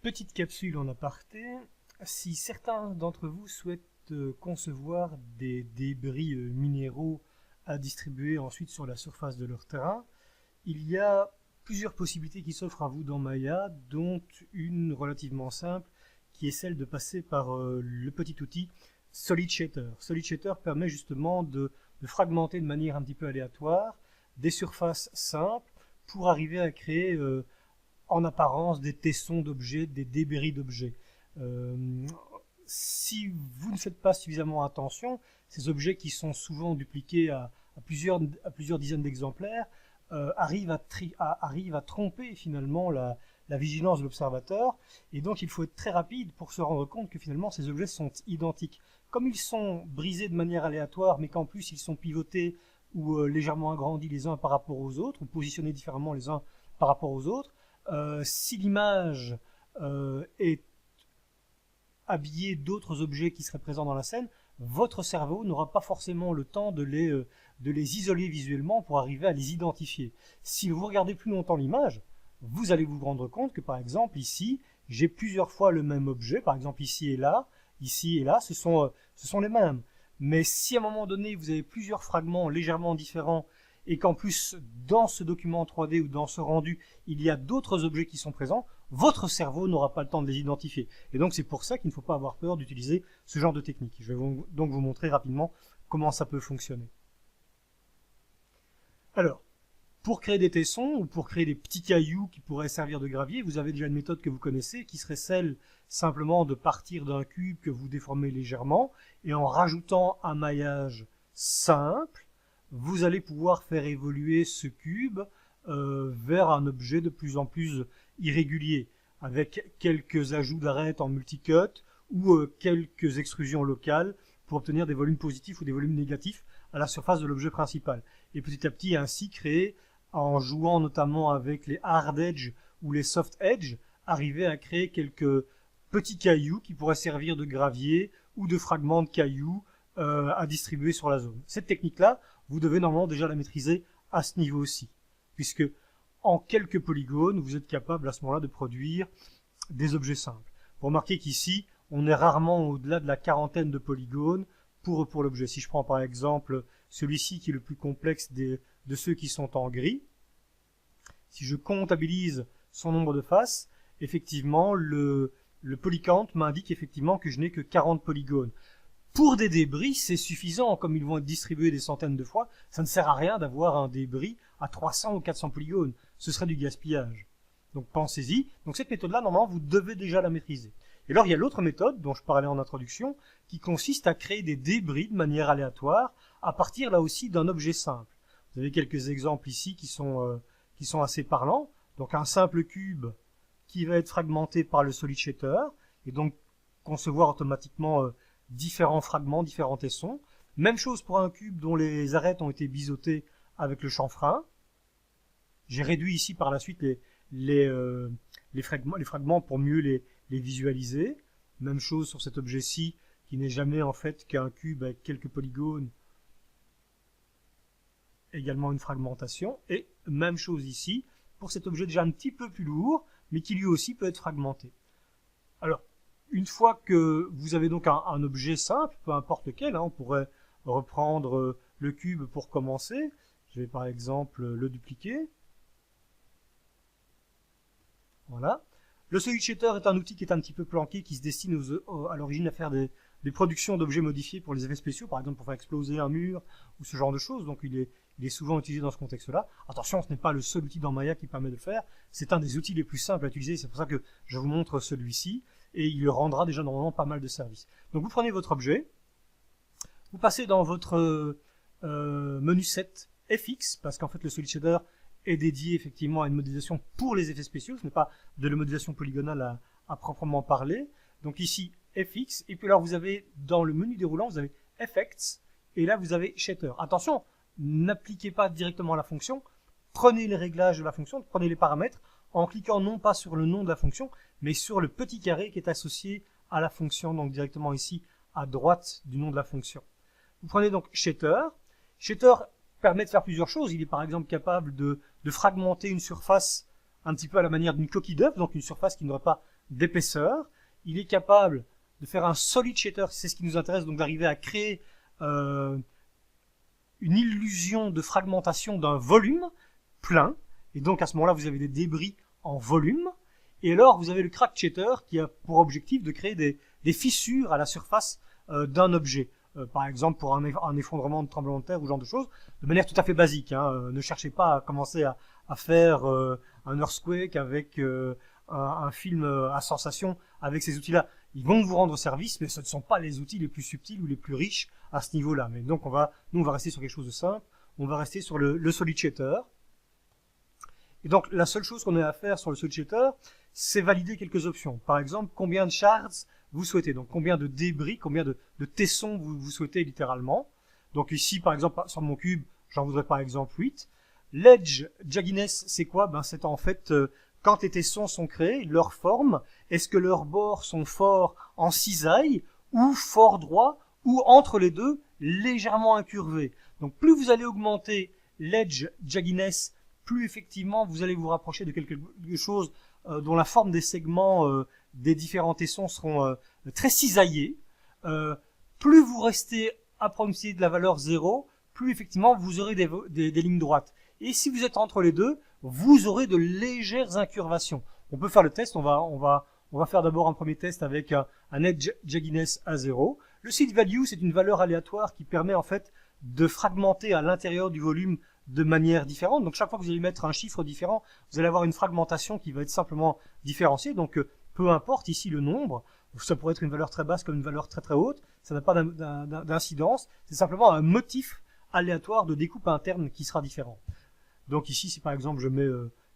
Petite capsule en aparté, si certains d'entre vous souhaitent concevoir des débris minéraux à distribuer ensuite sur la surface de leur terrain, il y a plusieurs possibilités qui s'offrent à vous dans Maya, dont une relativement simple qui est celle de passer par le petit outil SolidShader. SolidShader permet justement de fragmenter de manière un petit peu aléatoire des surfaces simples pour arriver à créer en apparence des tessons d'objets, des débris d'objets. Si vous ne faites pas suffisamment attention, ces objets qui sont souvent dupliqués à plusieurs dizaines d'exemplaires arrivent à tromper finalement la vigilance de l'observateur, et donc il faut être très rapide pour se rendre compte que finalement ces objets sont identiques. Comme ils sont brisés de manière aléatoire, mais qu'en plus ils sont pivotés ou légèrement agrandis les uns par rapport aux autres, ou positionnés différemment les uns par rapport aux autres, si l'image est habillée d'autres objets qui seraient présents dans la scène, votre cerveau n'aura pas forcément le temps de les isoler visuellement pour arriver à les identifier. Si vous regardez plus longtemps l'image, vous allez vous rendre compte que par exemple ici, j'ai plusieurs fois le même objet, par exemple ici et là, ce sont les mêmes. Mais si à un moment donné vous avez plusieurs fragments légèrement différents et qu'en plus dans ce document 3D ou dans ce rendu il y a d'autres objets qui sont présents, votre cerveau n'aura pas le temps de les identifier. Et donc c'est pour ça qu'il ne faut pas avoir peur d'utiliser ce genre de technique. Je vais donc vous montrer rapidement comment ça peut fonctionner. Alors, pour créer des tessons ou pour créer des petits cailloux qui pourraient servir de gravier, vous avez déjà une méthode que vous connaissez qui serait celle simplement de partir d'un cube que vous déformez légèrement et en rajoutant un maillage simple, vous allez pouvoir faire évoluer ce cube vers un objet de plus en plus irrégulier, avec quelques ajouts d'arêtes en multicut ou quelques extrusions locales pour obtenir des volumes positifs ou des volumes négatifs à la surface de l'objet principal. Et petit à petit ainsi créer, en jouant notamment avec les hard edge ou les soft edge, arriver à créer quelques petits cailloux qui pourraient servir de gravier ou de fragments de cailloux à distribuer sur la zone. Cette technique-là, vous devez normalement déjà la maîtriser à ce niveau-ci, puisque en quelques polygones, vous êtes capable à ce moment-là de produire des objets simples. Vous remarquez qu'ici, on est rarement au-delà de la quarantaine de polygones pour l'objet. Si je prends par exemple celui-ci qui est le plus complexe de ceux qui sont en gris, si je comptabilise son nombre de faces, effectivement, le polycount m'indique effectivement que je n'ai que 40 polygones. Pour des débris, c'est suffisant, comme ils vont être distribués des centaines de fois, ça ne sert à rien d'avoir un débris à 300 ou 400 polygones, ce serait du gaspillage. Donc pensez-y, donc cette méthode-là, normalement, vous devez déjà la maîtriser. Et alors il y a l'autre méthode, dont je parlais en introduction, qui consiste à créer des débris de manière aléatoire, à partir là aussi d'un objet simple. Vous avez quelques exemples ici qui sont assez parlants. Donc un simple cube qui va être fragmenté par le SolidShader, et donc concevoir automatiquement différents fragments, différents tessons. Même chose pour un cube dont les arêtes ont été biseautées avec le chanfrein. J'ai réduit ici par la suite les fragments pour mieux les visualiser. Même chose sur cet objet-ci qui n'est jamais en fait qu'un cube avec quelques polygones. Également une fragmentation. Et même chose ici pour cet objet déjà un petit peu plus lourd, mais qui lui aussi peut être fragmenté. Alors, une fois que vous avez donc un objet simple, peu importe lequel, on pourrait reprendre le cube pour commencer. Je vais par exemple le dupliquer. Voilà. Le SolidShader est un outil qui est un petit peu planqué, qui se destine à l'origine à faire des productions d'objets modifiés pour les effets spéciaux, par exemple pour faire exploser un mur ou ce genre de choses. Donc il est souvent utilisé dans ce contexte-là. Attention, ce n'est pas le seul outil dans Maya qui permet de le faire. C'est un des outils les plus simples à utiliser. C'est pour ça que je vous montre celui-ci. Et il rendra déjà normalement pas mal de services. Donc vous prenez votre objet, vous passez dans votre menu set FX, parce qu'en fait le SolidShader est dédié effectivement à une modélisation pour les effets spéciaux, ce n'est pas de la modélisation polygonale à proprement parler. Donc ici FX, et puis alors vous avez dans le menu déroulant, vous avez Effects, et là vous avez Shader. Attention, n'appliquez pas directement la fonction, prenez les réglages de la fonction, prenez les paramètres, en cliquant non pas sur le nom de la fonction, mais sur le petit carré qui est associé à la fonction, donc directement ici à droite du nom de la fonction. Vous prenez donc Shader. Shader permet de faire plusieurs choses. Il est par exemple capable de fragmenter une surface un petit peu à la manière d'une coquille d'œuf, donc une surface qui n'aurait pas d'épaisseur. Il est capable de faire un solid shader, c'est ce qui nous intéresse, donc d'arriver à créer une illusion de fragmentation d'un volume plein. Et donc à ce moment-là, vous avez des débris en volume. Et alors, vous avez le crack shader qui a pour objectif de créer des fissures à la surface d'un objet. Par exemple, pour un effondrement de tremblement de terre ou ce genre de choses, de manière tout à fait basique. Ne cherchez pas à commencer à faire un earthquake avec un film à sensation avec ces outils-là. Ils vont vous rendre service, mais ce ne sont pas les outils les plus subtils ou les plus riches à ce niveau-là. Mais donc, on va rester sur quelque chose de simple. On va rester sur le solid shader. Et donc, la seule chose qu'on a à faire sur le solid shader, c'est valider quelques options. Par exemple, combien de shards vous souhaitez. Donc, combien de débris, combien de tessons vous souhaitez littéralement. Donc, ici, par exemple, sur mon cube, j'en voudrais par exemple 8. L'edge jagginess, c'est quoi? C'est en fait, quand les tessons sont créés, leur forme, est-ce que leurs bords sont forts en cisaille, ou fort droit, ou entre les deux, légèrement incurvés. Donc, plus vous allez augmenter l'edge jagginess, plus effectivement vous allez vous rapprocher de quelque chose dont la forme des segments des différents tessons seront très cisaillés. Plus vous restez à proximité de la valeur 0, plus effectivement vous aurez des lignes droites. Et si vous êtes entre les deux, vous aurez de légères incurvations. On peut faire le test, on va faire d'abord un premier test avec un edge jagginess à 0. Le seed value, c'est une valeur aléatoire qui permet en fait de fragmenter à l'intérieur du volume de manière différente. Donc chaque fois que vous allez mettre un chiffre différent, vous allez avoir une fragmentation qui va être simplement différenciée. Donc peu importe ici le nombre, ça pourrait être une valeur très basse comme une valeur très très haute, ça n'a pas d'incidence, c'est simplement un motif aléatoire de découpe interne qui sera différent. Donc ici, si par exemple je mets,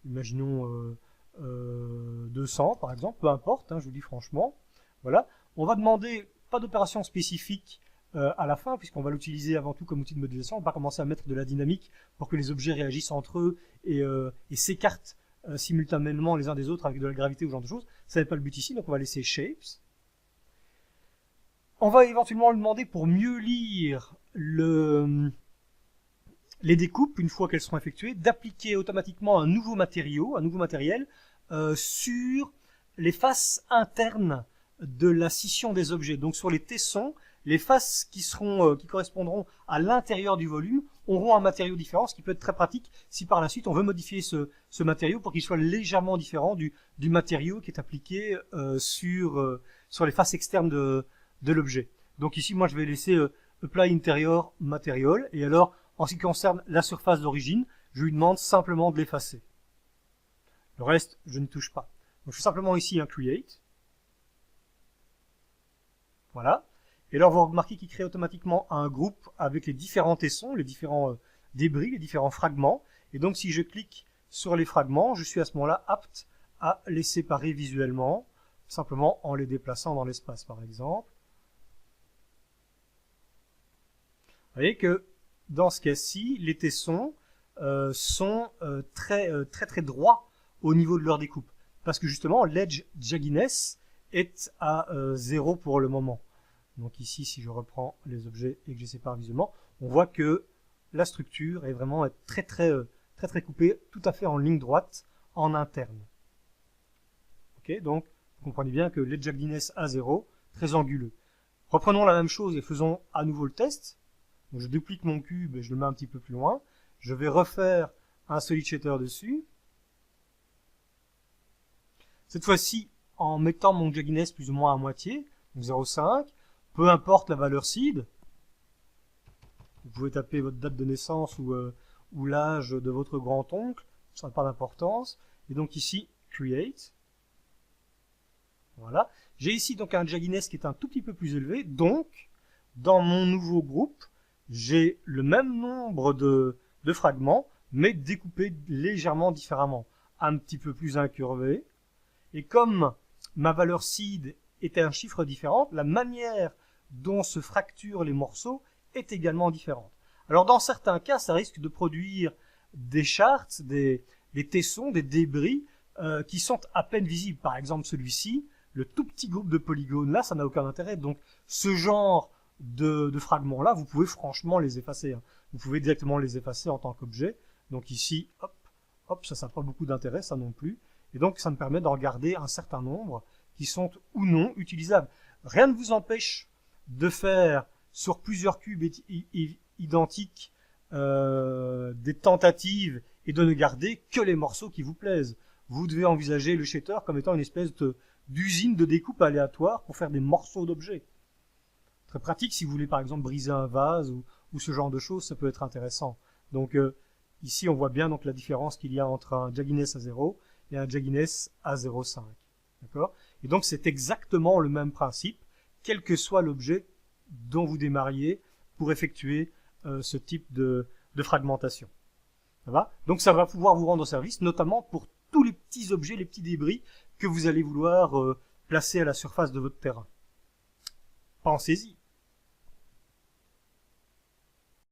imaginons 200 par exemple, peu importe, je vous dis franchement, voilà, on va demander pas d'opération spécifique à la fin, puisqu'on va l'utiliser avant tout comme outil de modélisation. On va commencer à mettre de la dynamique pour que les objets réagissent entre eux et s'écartent simultanément les uns des autres avec de la gravité ou ce genre de choses. Ça n'est pas le but ici, donc on va laisser Shapes. On va éventuellement lui demander, pour mieux lire les découpes, une fois qu'elles seront effectuées, d'appliquer automatiquement un nouveau matériel sur les faces internes de la scission des objets. Donc sur les tessons, les faces qui correspondront à l'intérieur du volume auront un matériau différent, ce qui peut être très pratique si par la suite on veut modifier ce matériau pour qu'il soit légèrement différent du matériau qui est appliqué sur les faces externes de l'objet. Donc ici, moi je vais laisser Apply Interior Material, et alors en ce qui concerne la surface d'origine, je lui demande simplement de l'effacer. Le reste, je ne touche pas. Donc je fais simplement ici un Create. Voilà. Et alors, vous remarquez qu'il crée automatiquement un groupe avec les différents tessons, les différents débris, les différents fragments. Et donc, si je clique sur les fragments, je suis à ce moment-là apte à les séparer visuellement, simplement en les déplaçant dans l'espace, par exemple. Vous voyez que dans ce cas-ci, les tessons sont très droits au niveau de leur découpe. Parce que justement, l'edge jagginess est à 0 pour le moment. Donc ici, si je reprends les objets et que je sépare visuellement, on voit que la structure est vraiment très coupée, tout à fait en ligne droite, en interne. Ok, donc vous comprenez bien que l'edge jagginess à 0, très anguleux. Reprenons la même chose et faisons à nouveau le test. Donc je duplique mon cube et je le mets un petit peu plus loin. Je vais refaire un solid shader dessus. Cette fois-ci, en mettant mon jagginess plus ou moins à moitié, donc 0,5, peu importe la valeur seed, vous pouvez taper votre date de naissance ou l'âge de votre grand-oncle, ça n'a pas d'importance. Et donc ici, Create. Voilà. J'ai ici donc un jagginess qui est un tout petit peu plus élevé, donc dans mon nouveau groupe, j'ai le même nombre de fragments, mais découpés légèrement différemment, un petit peu plus incurvé. Et comme ma valeur seed était un chiffre différent, la manière dont se fracturent les morceaux est également différente. Alors dans certains cas, ça risque de produire des charts, des tessons, des débris qui sont à peine visibles. Par exemple celui-ci, le tout petit groupe de polygones là, ça n'a aucun intérêt. Donc ce genre de fragments là, vous pouvez franchement les effacer. Vous pouvez directement les effacer en tant qu'objet. Donc ici, hop, hop, ça n'a pas beaucoup d'intérêt, ça non plus. Et donc ça me permet d'en garder un certain nombre qui sont ou non utilisables. Rien ne vous empêche de faire sur plusieurs cubes identiques des tentatives et de ne garder que les morceaux qui vous plaisent. Vous devez envisager le shader comme étant une espèce d'usine de découpe aléatoire pour faire des morceaux d'objets. Très pratique si vous voulez par exemple briser un vase ou ce genre de choses, ça peut être intéressant. Donc ici on voit bien donc la différence qu'il y a entre un Jagginess A0 et un Jagginess A05. D'accord ? Et donc c'est exactement le même principe, quel que soit l'objet dont vous démarriez pour effectuer ce type de fragmentation. Ça va ? Donc ça va pouvoir vous rendre service, notamment pour tous les petits objets, les petits débris que vous allez vouloir placer à la surface de votre terrain. Pensez-y.